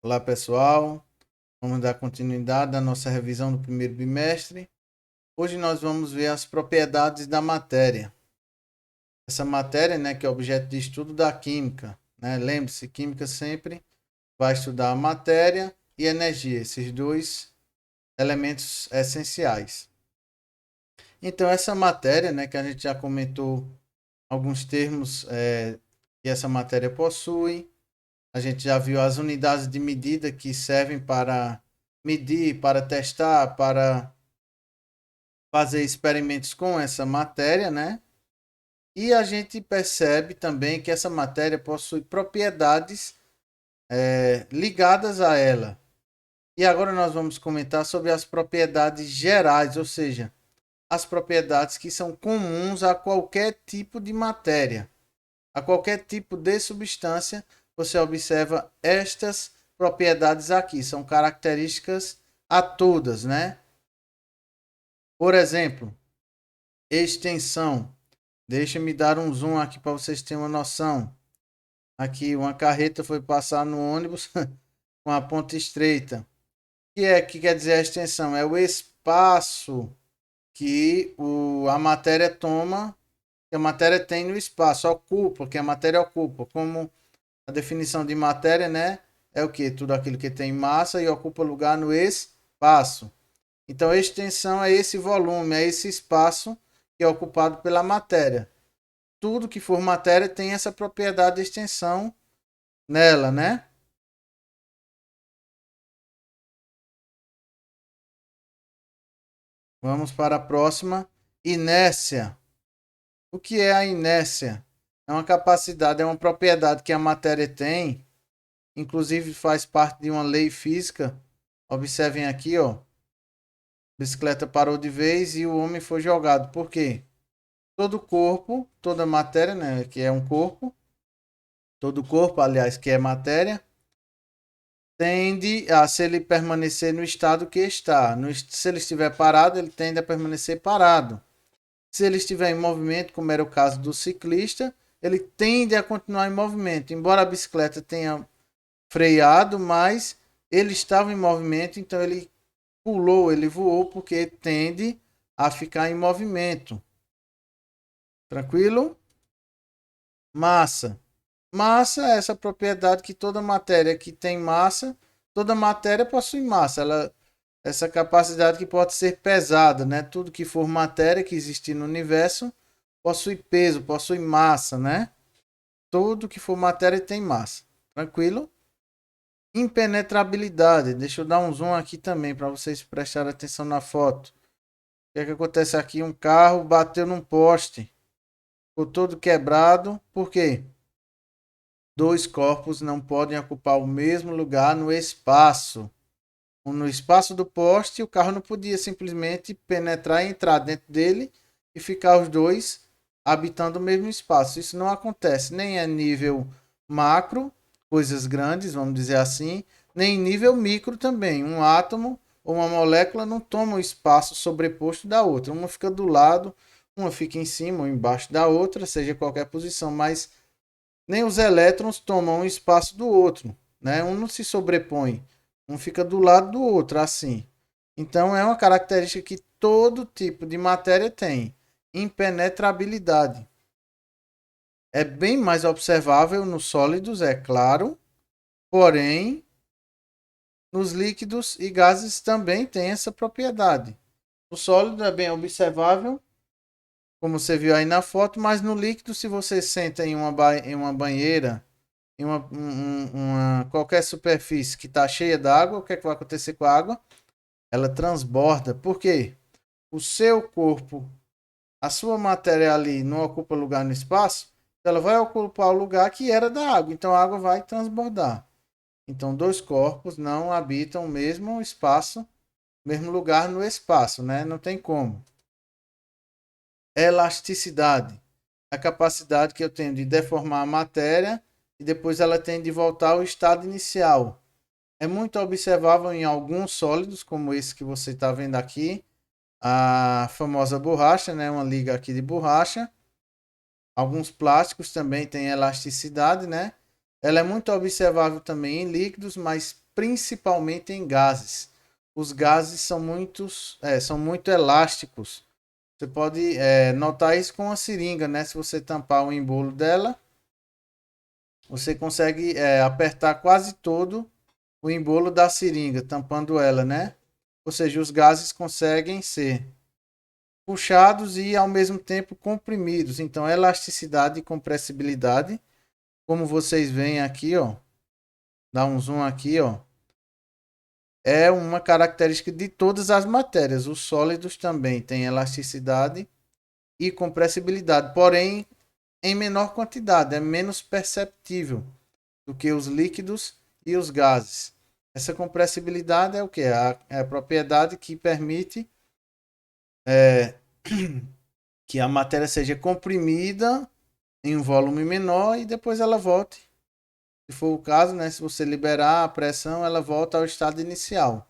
Olá, pessoal. Vamos dar continuidade à nossa revisão do primeiro bimestre. Hoje nós vamos ver as propriedades da matéria. Essa matéria, né, que é objeto de estudo da química, né? Lembre-se, química sempre vai estudar a matéria e energia, esses dois elementos essenciais. Então, essa matéria, né, que a gente já comentou alguns termos que essa matéria possui. A gente já viu as unidades de medida que servem para medir, para testar, para fazer experimentos com essa matéria, né? E a gente percebe também que essa matéria possui propriedades ligadas a ela. E agora nós vamos comentar sobre as propriedades gerais, ou seja, as propriedades que são comuns a qualquer tipo de matéria, a qualquer tipo de substância. Você observa estas propriedades aqui, são características a todas, né? Por exemplo, extensão. Deixa-me dar um zoom aqui para vocês terem uma noção. Aqui uma carreta foi passar no ônibus com a ponta estreita. O que quer dizer a extensão? É o espaço que a matéria toma, que a matéria tem no espaço, ocupa, que a matéria ocupa. Como a definição de matéria, né? É o que? Tudo aquilo que tem massa e ocupa lugar no espaço. Então, a extensão é esse volume, é esse espaço que é ocupado pela matéria. Tudo que for matéria tem essa propriedade de extensão nela, né? Vamos para a próxima. Inércia. O que é a inércia? É uma capacidade, é uma propriedade que a matéria tem, inclusive faz parte de uma lei física. Observem aqui, ó. A bicicleta parou de vez e o homem foi jogado. Por quê? Todo corpo, toda matéria, né, que é um corpo, todo corpo, aliás, que é matéria, tende a, se ele permanecer no estado que está. Se ele estiver parado, ele tende a permanecer parado. Se ele estiver em movimento, como era o caso do ciclista, ele tende a continuar em movimento. Embora a bicicleta tenha freado, mas ele estava em movimento, então ele pulou, ele voou, porque tende a ficar em movimento. Tranquilo? Massa. Massa é essa propriedade que toda matéria que tem massa, toda matéria possui massa. Essa capacidade que pode ser pesada, né? Tudo que for matéria que existe no universo possui peso, possui massa, né? Tudo que for matéria tem massa. Tranquilo? Impenetrabilidade. Deixa eu dar um zoom aqui também para vocês prestarem atenção na foto. O que é que acontece aqui? Um carro bateu num poste, ficou todo quebrado. Por quê? Dois corpos não podem ocupar o mesmo lugar no espaço. No espaço do poste, o carro não podia simplesmente penetrar e entrar dentro dele e ficar os dois habitando o mesmo espaço. Isso não acontece nem a nível macro, coisas grandes, vamos dizer assim, nem em nível micro também. Um átomo ou uma molécula não toma o espaço sobreposto da outra. Uma fica do lado, uma fica em cima ou embaixo da outra, seja qualquer posição, mas nem os elétrons tomam o espaço do outro, né? Um não se sobrepõe, um fica do lado do outro, assim. Então é uma característica que todo tipo de matéria tem, impenetrabilidade. É bem mais observável nos sólidos, é claro, porém nos líquidos e gases também tem essa propriedade. O sólido é bem observável, como você viu aí na foto, mas no líquido, se você senta em uma banheira, em qualquer superfície que está cheia d'água, o que é que vai acontecer com a água? Ela transborda. Por quê? O seu corpo, a sua matéria ali não ocupa lugar no espaço, ela vai ocupar o lugar que era da água. Então a água vai transbordar. Então dois corpos não habitam o mesmo espaço, mesmo lugar no espaço, né? Não tem como. Elasticidade. A capacidade que eu tenho de deformar a matéria e depois ela tem de voltar ao estado inicial. É muito observável em alguns sólidos, como esse que você está vendo aqui, a famosa borracha, né? Uma liga aqui de borracha. Alguns plásticos também têm elasticidade, né? Ela é muito observável também em líquidos, mas principalmente em gases. Os gases são muito elásticos. Você pode notar isso com a seringa, né? Se você tampar o embolo dela, você consegue apertar quase todo o embolo da seringa, tampando ela, né? Ou seja, os gases conseguem ser puxados e ao mesmo tempo comprimidos. Então, elasticidade e compressibilidade, como vocês veem aqui, ó, dá um zoom aqui, ó, é uma característica de todas as matérias. Os sólidos também têm elasticidade e compressibilidade, porém em menor quantidade, é menos perceptível do que os líquidos e os gases. Essa compressibilidade é o que? É a propriedade que permite que a matéria seja comprimida em um volume menor e depois ela volte. Se for o caso, né, se você liberar a pressão, ela volta ao estado inicial.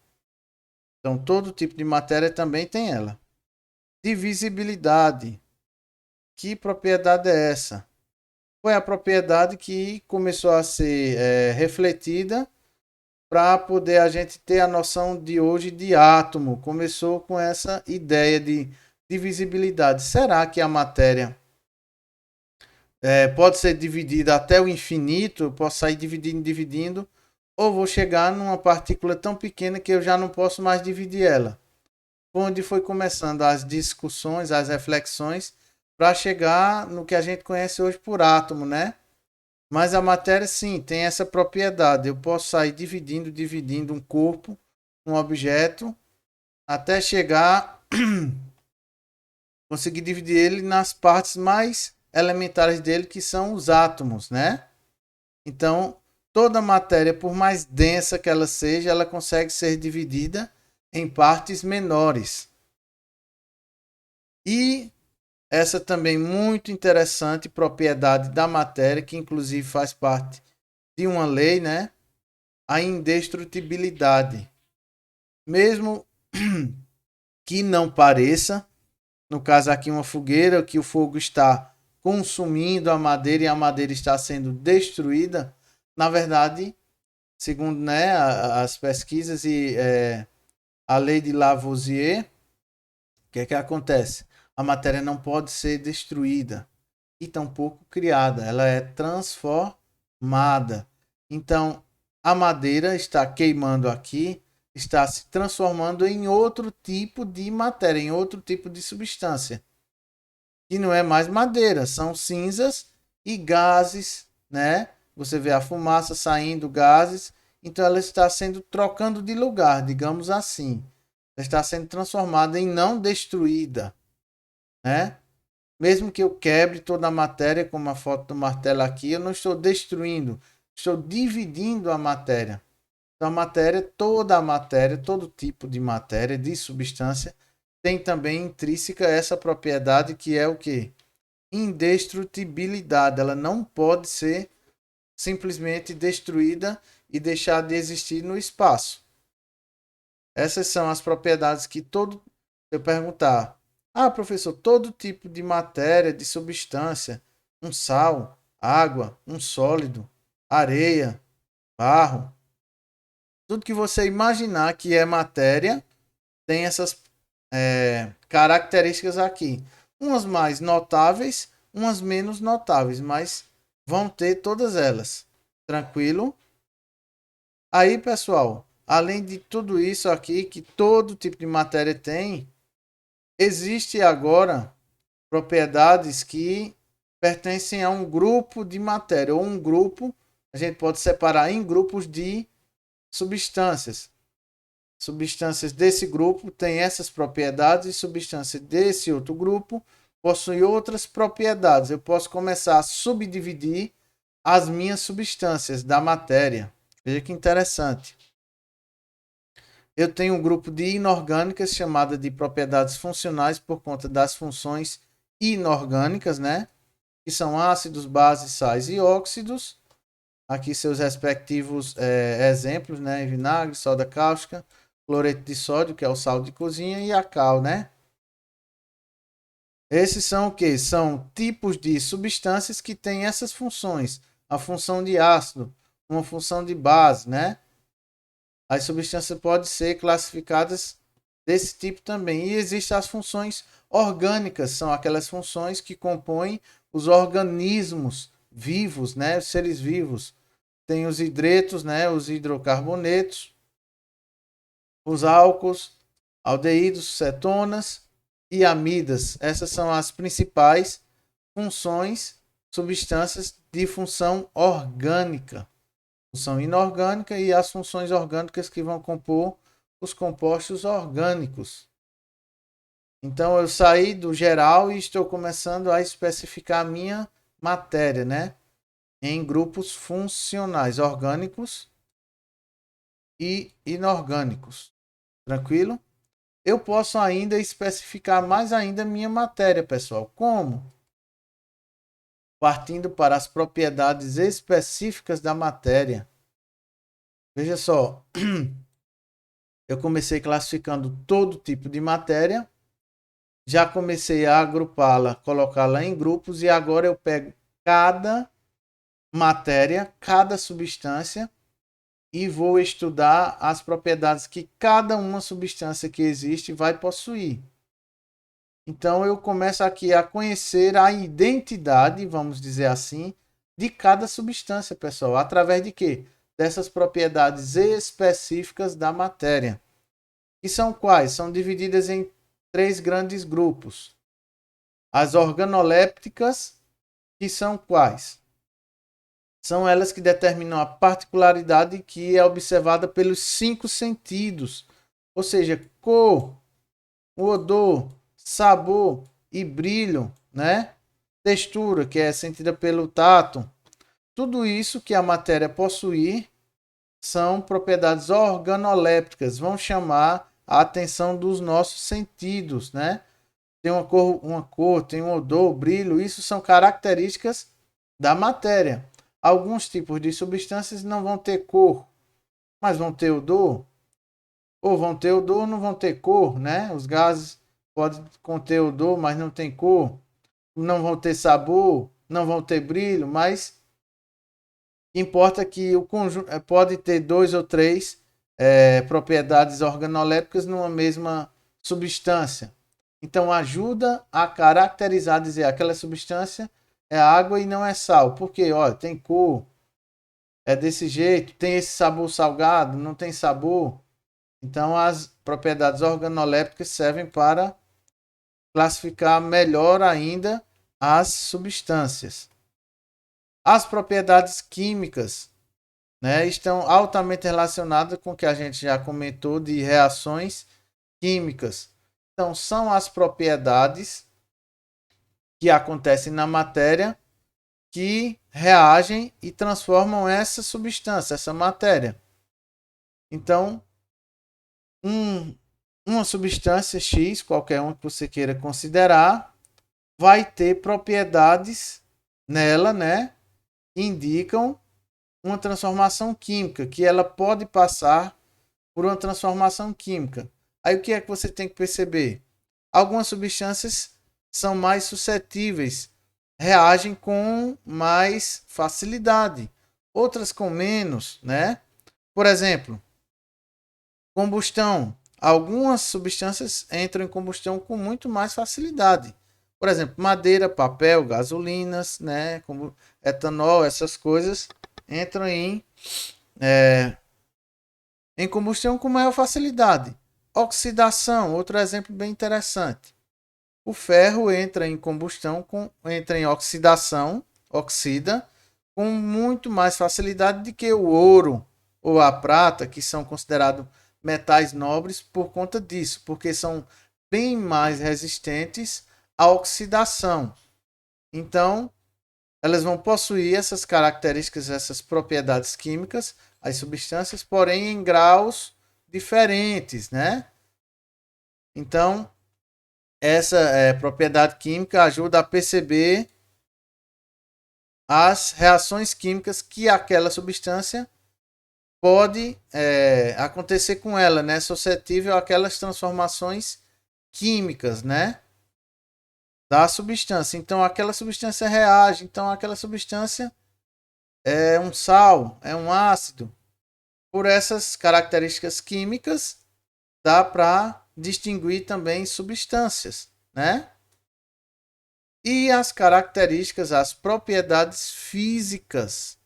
Então, todo tipo de matéria também tem ela. Divisibilidade. Que propriedade é essa? Foi a propriedade que começou a ser refletida para poder a gente ter a noção de hoje de átomo. Começou com essa ideia de divisibilidade. Será que a matéria pode ser dividida até o infinito? Eu posso sair dividindo, dividindo, ou vou chegar numa partícula tão pequena que eu já não posso mais dividir ela. Onde foi começando as discussões, as reflexões, para chegar no que a gente conhece hoje por átomo, né? Mas a matéria, sim, tem essa propriedade. Eu posso sair dividindo, dividindo um corpo, um objeto, até chegar, conseguir dividir ele nas partes mais elementares dele, que são os átomos, né? Então, toda matéria, por mais densa que ela seja, ela consegue ser dividida em partes menores. E essa também muito interessante propriedade da matéria, que inclusive faz parte de uma lei, né? A indestrutibilidade. Mesmo que não pareça, no caso aqui uma fogueira, que o fogo está consumindo a madeira e a madeira está sendo destruída, na verdade, segundo, né, as pesquisas e a lei de Lavoisier, o que é que acontece? A matéria não pode ser destruída e tampouco criada, ela é transformada. Então, a madeira está queimando aqui, está se transformando em outro tipo de matéria, em outro tipo de substância. E não é mais madeira, são cinzas e gases, né? Você vê a fumaça saindo, gases. Então ela está sendo trocando de lugar, digamos assim. Ela está sendo transformada em não destruída, né? Mesmo que eu quebre toda a matéria, como a foto do martelo aqui, eu não estou destruindo, estou dividindo a matéria. Então, a matéria, toda a matéria, todo tipo de matéria, de substância, tem também intrínseca essa propriedade que é o que? Indestrutibilidade. Ela não pode ser simplesmente destruída e deixar de existir no espaço. Essas são as propriedades que todo. Se eu perguntar, professor, todo tipo de matéria, de substância, um sal, água, um sólido, areia, barro, tudo que você imaginar que é matéria, tem essas características aqui. Umas mais notáveis, umas menos notáveis, mas vão ter todas elas. Tranquilo? Aí, pessoal, além de tudo isso aqui, que todo tipo de matéria tem, existe agora propriedades que pertencem a um grupo de matéria, ou um grupo, a gente pode separar em grupos de substâncias. Substâncias desse grupo têm essas propriedades e substâncias desse outro grupo possuem outras propriedades. Eu posso começar a subdividir as minhas substâncias da matéria. Veja que interessante. Eu tenho um grupo de inorgânicas chamada de propriedades funcionais por conta das funções inorgânicas, né? Que são ácidos, bases, sais e óxidos. Aqui seus respectivos exemplos, né? Vinagre, soda cáustica, cloreto de sódio, que é o sal de cozinha, e a cal, né? Esses são o que? São tipos de substâncias que têm essas funções. A função de ácido, uma função de base, né? As substâncias podem ser classificadas desse tipo também. E existem as funções orgânicas, são aquelas funções que compõem os organismos vivos, né, os seres vivos. Tem os hidretos, né, os hidrocarbonetos, os álcools, aldeídos, cetonas e amidas. Essas são as principais funções, substâncias de função orgânica, função inorgânica e as funções orgânicas que vão compor os compostos orgânicos. Então eu saí do geral e estou começando a especificar a minha matéria, né? Em grupos funcionais, orgânicos e inorgânicos. Tranquilo? Eu posso ainda especificar mais ainda minha matéria, pessoal. Como? Partindo para as propriedades específicas da matéria. Veja só, eu comecei classificando todo tipo de matéria, já comecei a agrupá-la, colocá-la em grupos e agora eu pego cada matéria, cada substância e vou estudar as propriedades que cada uma substância que existe vai possuir. Então eu começo aqui a conhecer a identidade, vamos dizer assim, de cada substância, pessoal, através de quê? Dessas propriedades específicas da matéria. E são quais? São divididas em três grandes grupos. As organolépticas, que são quais? São elas que determinam a particularidade que é observada pelos cinco sentidos, ou seja, cor, odor, sabor e brilho, né? Textura, que é sentida pelo tato. Tudo isso que a matéria possuir são propriedades organolépticas, vão chamar a atenção dos nossos sentidos, né? Tem uma cor, tem um odor, brilho, isso são características da matéria. Alguns tipos de substâncias não vão ter cor, mas vão ter odor, ou vão ter odor, não vão ter cor, né? Os gases podem conter odor, mas não tem cor, não vão ter sabor, não vão ter brilho, mas importa que o conjunto pode ter dois ou três propriedades organolépticas numa mesma substância. Então ajuda a caracterizar, dizer aquela substância é água e não é sal. Porque, olha, tem cor, é desse jeito, tem esse sabor salgado, não tem sabor. Então as propriedades organolépticas servem para classificar melhor ainda as substâncias. As propriedades químicas, né, estão altamente relacionadas com o que a gente já comentou de reações químicas. Então, são as propriedades que acontecem na matéria que reagem e transformam essa substância, essa matéria. Então, uma substância X, qualquer uma que você queira considerar, vai ter propriedades nela, né, que indicam uma transformação química, que ela pode passar por uma transformação química. Aí o que é que você tem que perceber? Algumas substâncias são mais suscetíveis, reagem com mais facilidade, outras com menos, né? Por exemplo, combustão. Algumas substâncias entram em combustão com muito mais facilidade. Por exemplo, madeira, papel, gasolinas, né? Como etanol, essas coisas entram em combustão com maior facilidade. Oxidação, outro exemplo bem interessante. O ferro entra em combustão, entra em oxidação, oxida, com muito mais facilidade do que o ouro ou a prata, que são considerados metais nobres por conta disso, porque são bem mais resistentes à oxidação. Então, elas vão possuir essas características, essas propriedades químicas, as substâncias, porém em graus diferentes, né? Então, essa propriedade química ajuda a perceber as reações químicas que aquela substância pode acontecer com ela, né? Suscetível àquelas transformações químicas, né? Da substância. Então, aquela substância reage. Então, aquela substância é um sal, é um ácido. Por essas características químicas, dá para distinguir também substâncias, né? E as características, as propriedades físicas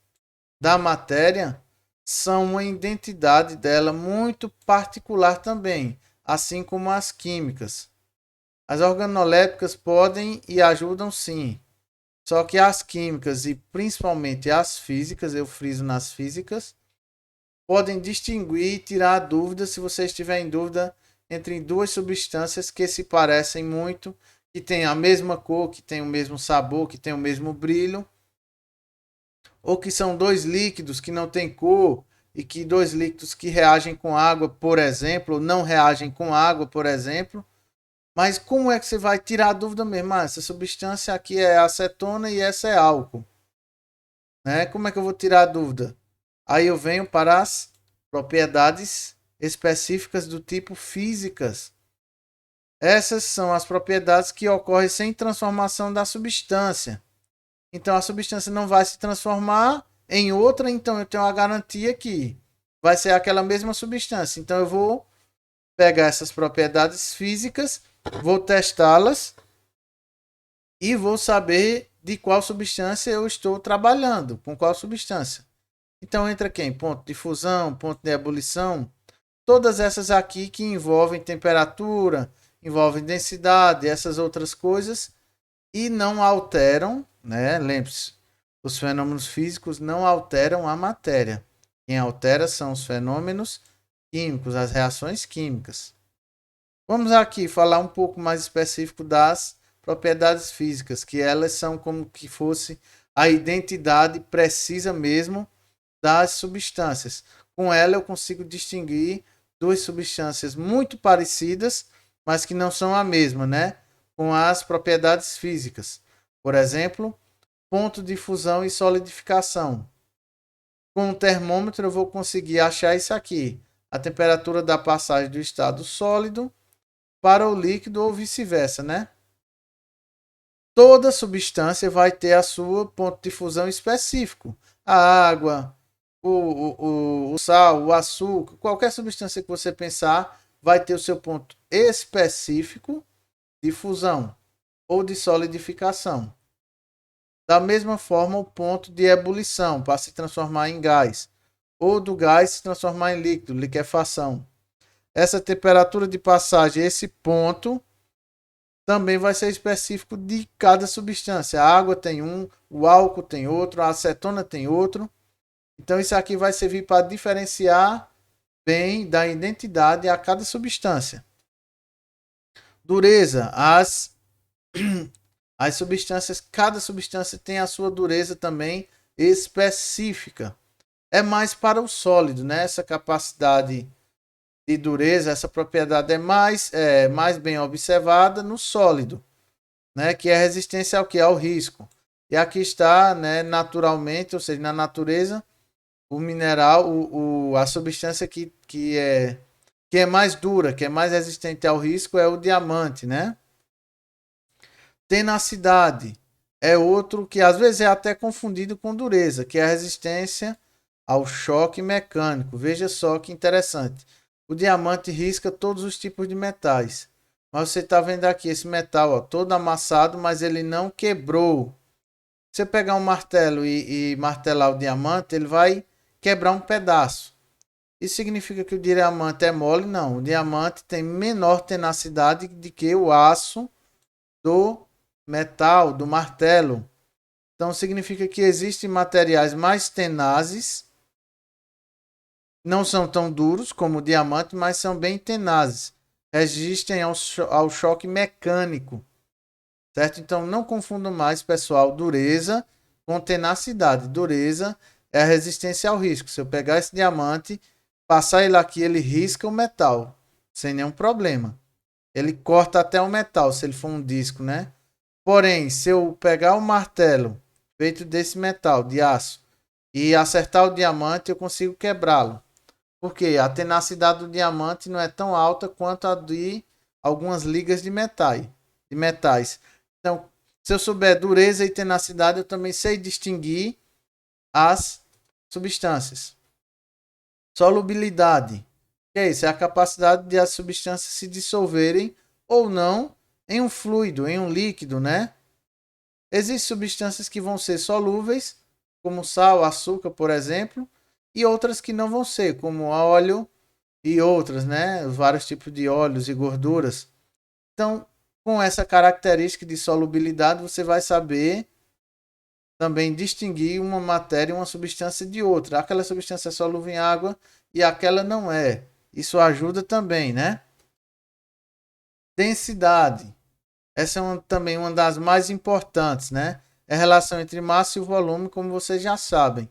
da matéria são uma identidade dela muito particular também, assim como as químicas. As organolépticas podem e ajudam sim, só que as químicas e principalmente as físicas, eu friso nas físicas, podem distinguir e tirar dúvidas se você estiver em dúvida entre duas substâncias que se parecem muito, que têm a mesma cor, que têm o mesmo sabor, que têm o mesmo brilho, ou que são dois líquidos que não têm cor e que dois líquidos que reagem com água, por exemplo, ou não reagem com água, por exemplo. Mas como é que você vai tirar a dúvida mesmo? Ah, essa substância aqui é acetona e essa é álcool, né? Como é que eu vou tirar a dúvida? Aí eu venho para as propriedades específicas do tipo físicas. Essas são as propriedades que ocorrem sem transformação da substância. Então a substância não vai se transformar em outra, então eu tenho a garantia que vai ser aquela mesma substância. Então eu vou pegar essas propriedades físicas, vou testá-las e vou saber de qual substância eu estou trabalhando, com qual substância. Então entra quem? Ponto de fusão, ponto de ebulição, todas essas aqui que envolvem temperatura, envolvem densidade, essas outras coisas e não alteram, né? Lembre-se, os fenômenos físicos não alteram a matéria. Quem altera são os fenômenos químicos, as reações químicas. Vamos aqui falar um pouco mais específico das propriedades físicas, que elas são como que fosse a identidade precisa mesmo das substâncias. Com ela eu consigo distinguir duas substâncias muito parecidas, mas que não são a mesma, né? Com as propriedades físicas. Por exemplo, ponto de fusão e solidificação. Com o termômetro eu vou conseguir achar isso aqui, a temperatura da passagem do estado sólido para o líquido ou vice-versa, né? Toda substância vai ter a sua ponto de fusão específico. A água, o sal, o açúcar, qualquer substância que você pensar vai ter o seu ponto específico de fusão ou de solidificação. Da mesma forma, o ponto de ebulição para se transformar em gás, ou do gás se transformar em líquido, liquefação. Essa temperatura de passagem, esse ponto, também vai ser específico de cada substância. A água tem um, o álcool tem outro, a acetona tem outro. Então, isso aqui vai servir para diferenciar bem da identidade a cada substância. Dureza, as substâncias, cada substância tem a sua dureza também específica. É mais para o sólido, né? Essa capacidade de dureza, essa propriedade mais bem observada no sólido, né? Que é a resistência ao que? Ao risco. E aqui está, né, naturalmente, ou seja, na natureza, o mineral, a substância que é mais dura, que é mais resistente ao risco é o diamante, né? Tenacidade é outro que às vezes é até confundido com dureza, que é a resistência ao choque mecânico. Veja só que interessante. O diamante risca todos os tipos de metais. Mas você está vendo aqui esse metal, ó, todo amassado, mas ele não quebrou. Se você pegar um martelo e martelar o diamante, ele vai quebrar um pedaço. Isso significa que o diamante é mole? Não. O diamante tem menor tenacidade do que o aço do metal, do martelo. Então significa que existem materiais mais tenazes, não são tão duros como o diamante, mas são bem tenazes. Resistem ao choque mecânico. Certo? Então não confundam mais, pessoal, dureza com tenacidade. Dureza é a resistência ao risco. Se eu pegar esse diamante, passar ele aqui, ele risca o metal, sem nenhum problema. Ele corta até o metal, se ele for um disco, né? Porém, se eu pegar o martelo feito desse metal, de aço, e acertar o diamante, eu consigo quebrá-lo. Porque a tenacidade do diamante não é tão alta quanto a de algumas ligas de metais. Então, se eu souber dureza e tenacidade, eu também sei distinguir as substâncias. Solubilidade. Que é isso? É a capacidade de as substâncias se dissolverem ou não em um fluido, em um líquido, né? Existem substâncias que vão ser solúveis, como sal, açúcar, por exemplo, e outras que não vão ser, como óleo e outras, né? Vários tipos de óleos e gorduras. Então, com essa característica de solubilidade, você vai saber também distinguir uma matéria e uma substância de outra. Aquela substância é solúvel em água e aquela não é. Isso ajuda também, né? Densidade. Essa é também uma das mais importantes, né? É a relação entre massa e volume, como vocês já sabem.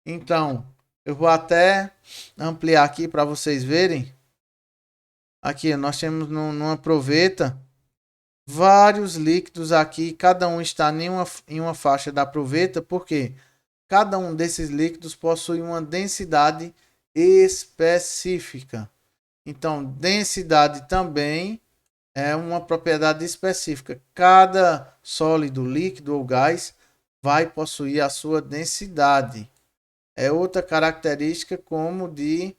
Então, eu vou até ampliar aqui para vocês verem. Aqui, nós temos numa proveta vários líquidos aqui. Cada um está em uma faixa da proveta, porque cada um desses líquidos possui uma densidade específica. Então, densidade também é uma propriedade específica. Cada sólido, líquido ou gás vai possuir a sua densidade. É outra característica como de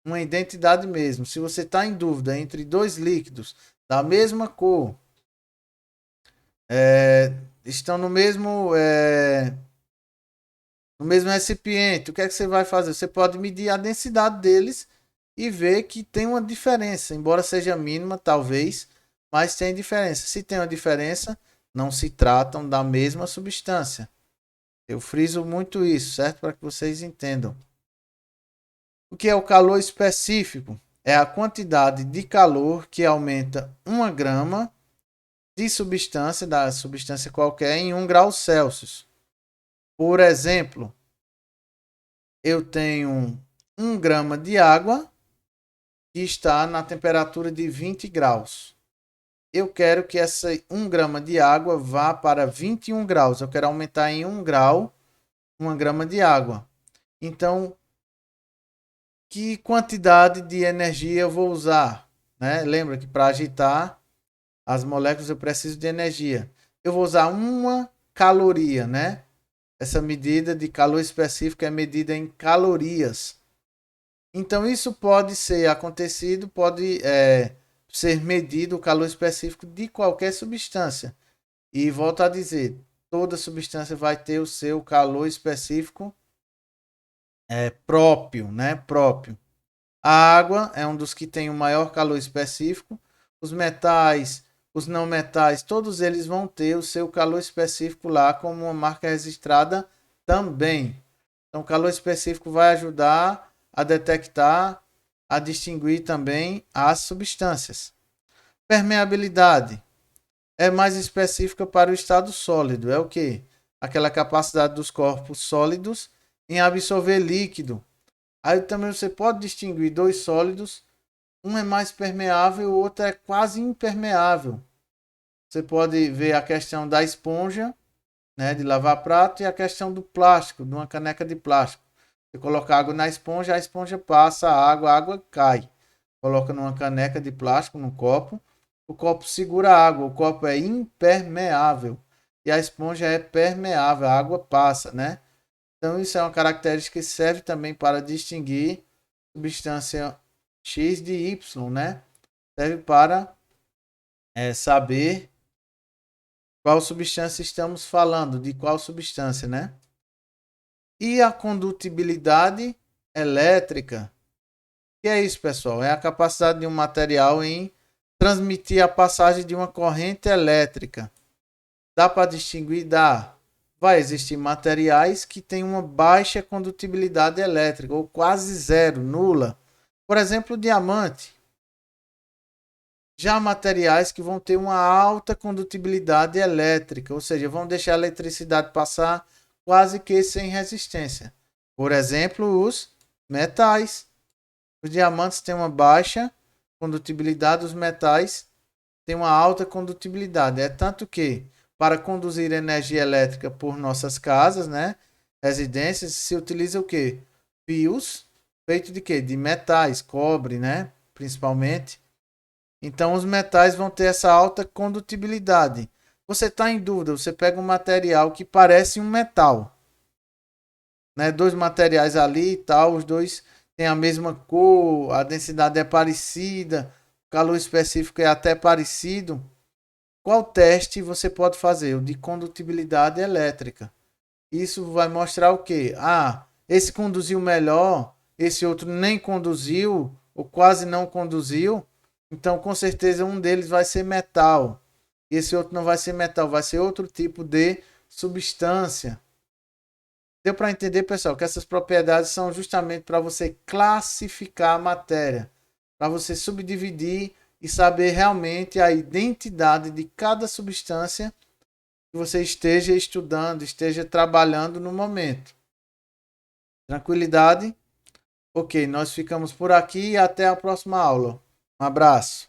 uma identidade mesmo. Se você está em dúvida entre dois líquidos da mesma cor, estão no mesmo recipiente, o que é que você vai fazer? Você pode medir a densidade deles e ver que tem uma diferença, embora seja mínima, talvez, mas tem diferença. Se tem uma diferença, não se tratam da mesma substância. Eu friso muito isso, certo? Para que vocês entendam. O que é o calor específico? É a quantidade de calor que aumenta 1 grama de substância, da substância qualquer, em 1 grau Celsius. Por exemplo, eu tenho 1 grama de água que está na temperatura de 20 graus. Eu quero que essa 1 grama de água vá para 21 graus. Eu quero aumentar em 1 grau 1 grama de água. Então, que quantidade de energia eu vou usar? Né? Lembra que para agitar as moléculas eu preciso de energia. Eu vou usar 1 caloria, né? Essa medida de calor específico é medida em calorias. Então, isso pode ser acontecido, pode ser medido o calor específico de qualquer substância. E volto a dizer, toda substância vai ter o seu calor específico próprio, né? Próprio. A água é um dos que tem o maior calor específico. Os metais, os não metais, todos eles vão ter o seu calor específico lá como uma marca registrada também. Então, o calor específico vai ajudar a detectar, a distinguir também as substâncias. Permeabilidade é mais específica para o estado sólido. É o que? Aquela capacidade dos corpos sólidos em absorver líquido. Aí também você pode distinguir dois sólidos. Um é mais permeável e o outro é quase impermeável. Você pode ver a questão da esponja, né, de lavar prato, e a questão do plástico, de uma caneca de plástico. Você coloca água na esponja, a esponja passa a água cai. Coloca numa caneca de plástico, num copo, o copo segura a água, o copo é impermeável e a esponja é permeável, a água passa, né? Então isso é uma característica que serve também para distinguir substância X de Y, né? Serve para saber qual substância estamos falando, de qual substância, né? E a condutibilidade elétrica. O que é isso, pessoal? É a capacidade de um material em transmitir a passagem de uma corrente elétrica. Dá para distinguir? Dá. Vai existir materiais que têm uma baixa condutibilidade elétrica, ou quase zero, nula. Por exemplo, o diamante. Já materiais que vão ter uma alta condutibilidade elétrica, ou seja, vão deixar a eletricidade passar quase que sem resistência. Por exemplo, os metais. Os diamantes têm uma baixa condutibilidade, os metais têm uma alta condutibilidade. É tanto que, para conduzir energia elétrica por nossas casas, né, residências, se utiliza o quê? Fios feitos de quê? De metais, cobre, né, principalmente. Então, os metais vão ter essa alta condutibilidade. Você está em dúvida, você pega um material que parece um metal, né? Dois materiais ali e tal, os dois tem a mesma cor, a densidade é parecida, o calor específico é até parecido. Qual teste você pode fazer? O de condutibilidade elétrica. Isso vai mostrar o quê? Ah, esse conduziu melhor, esse outro nem conduziu, ou quase não conduziu. Então, com certeza, um deles vai ser metal. Esse outro não vai ser metal, vai ser outro tipo de substância. Deu para entender, pessoal, que essas propriedades são justamente para você classificar a matéria, para você subdividir e saber realmente a identidade de cada substância que você esteja estudando, esteja trabalhando no momento. Tranquilidade? Ok, nós ficamos por aqui e até a próxima aula. Um abraço.